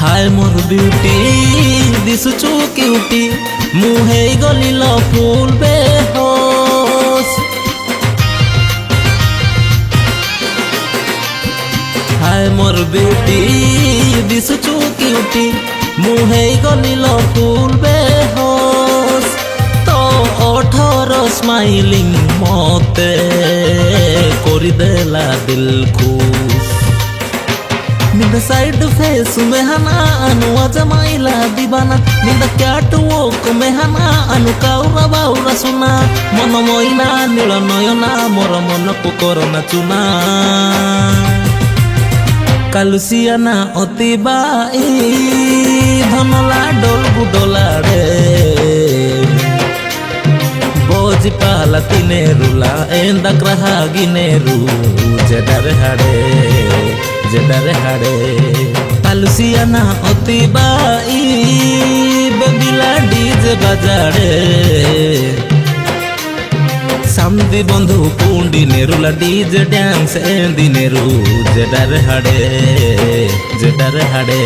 हाय मोर beauty दिसुचु cutie मुहे Galil फूल बेहोश। हाय मोर beauty दिसुचु cutie मुहे गलिल फूल बेहोश। तो ओठर स्माइलिंग मते कोरी देला दिल खुश। निंद साइड फेस में हना अनु अजमाइला दीवाना निंद कैट वॉक में हना अनु काउरा बाउरा सुना मन मोइना नील नयना मोर मन को करना चुना। कालुसियाना अति बाई धनला डोल बुडोला रे बोझ पाला तिने रुला एंदा ग्रहा गिने रू जेडर हाडे जेडर हाडे। कालुसियाना अति बाई बेबिला डीजे बजाड़े सामदी बंधु पुंडी नेरुला डीजे डांस एंदी नेरू जेडर हाडे जेडर हाडे।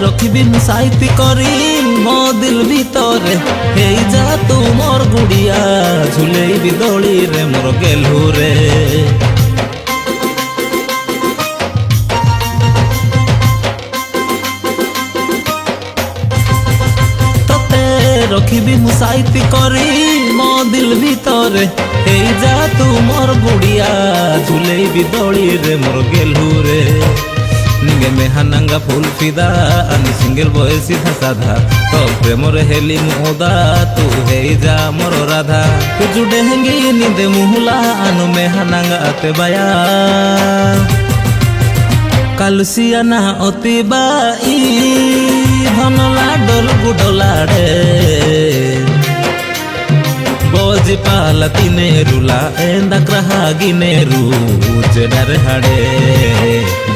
रखिबी साइती करी मो दिल भीतरे हे जा तू मोर गुड़िया झुलेबी दौड़ी रे मोर गेलू रे। तते रखिबी साइती करी मो दिल भीतरे हे जा तू मोर गुड़िया झुलेबी दौड़ी रे मोर गेलू रे। निगे में हनंगा फूल फिदा अनि सिंगल बॉय सीधा साधा तो प्रेम हेली मोदा तू हे जा मोर राधा। तू जुड़े हेंगी निंदे मुहला अनु में हनंगा आते बया। कालुसियाना अति बाई धनला डोल गुडोला रे बोझ पाला तिने रुला एंदा ग्रहा गिने रू जेडर हाडे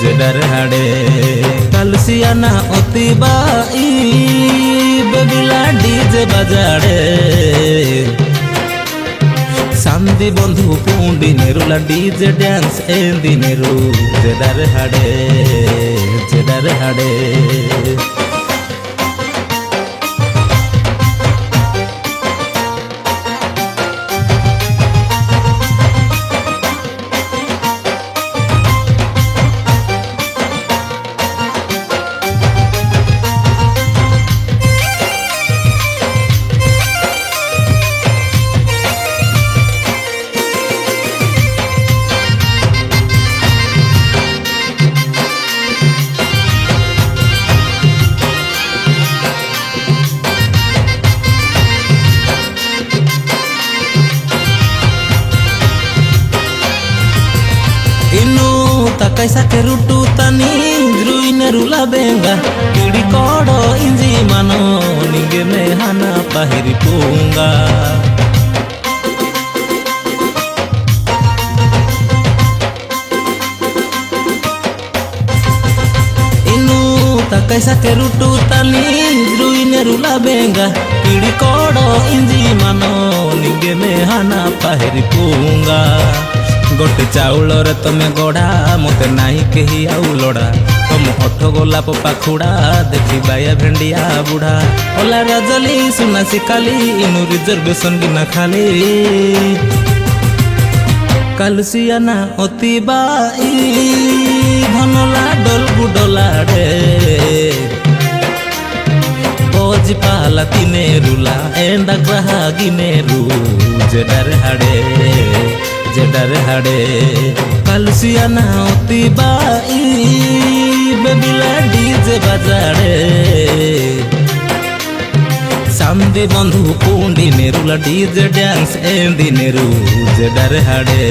जेडर हाडे। कालुसियाना अति बाई बेबिला डीजे बजाड़े सामदी बंधु पुंडी नेरुला डीजे डांस एंदी नेरू जेडर हाडे जेडर हाडे। इनु तकैसा के रुटू तनी द्रुइने रुला बेंगा किड़ी कोडो इंजी मानो निगे में हना पाहिरी पूंगा। इनु तकैसा के रुटू तनी द्रुइने रुला बेंगा किड़ी कोडो इंजी मानो निगे में हना पाहिरी पूंगा। गोटे चाउल रे तमे गढ़ा मते नाही केही आउ लड़ा तुम अठ गोलाप पाखुड़ा देखी बाया भेंडिया बुढ़ा ओला रजली सुना सिकाली इनु रिजर्वेशन बिना खाली। कालुसियाना अति बाई धनला डोल गुडोला रे बोझ पाला तिने रुला एंदा ग्रहा गिने रू जेडर हाडे जेडर हाडे। कालुसियाना अति बाई बेबिला डीजे बजाड़े কান্দি বন্ধু কুন্ডি নেরুলা ডিজে ড্যান্স এন্দি নেরু জেডারে হাড়ে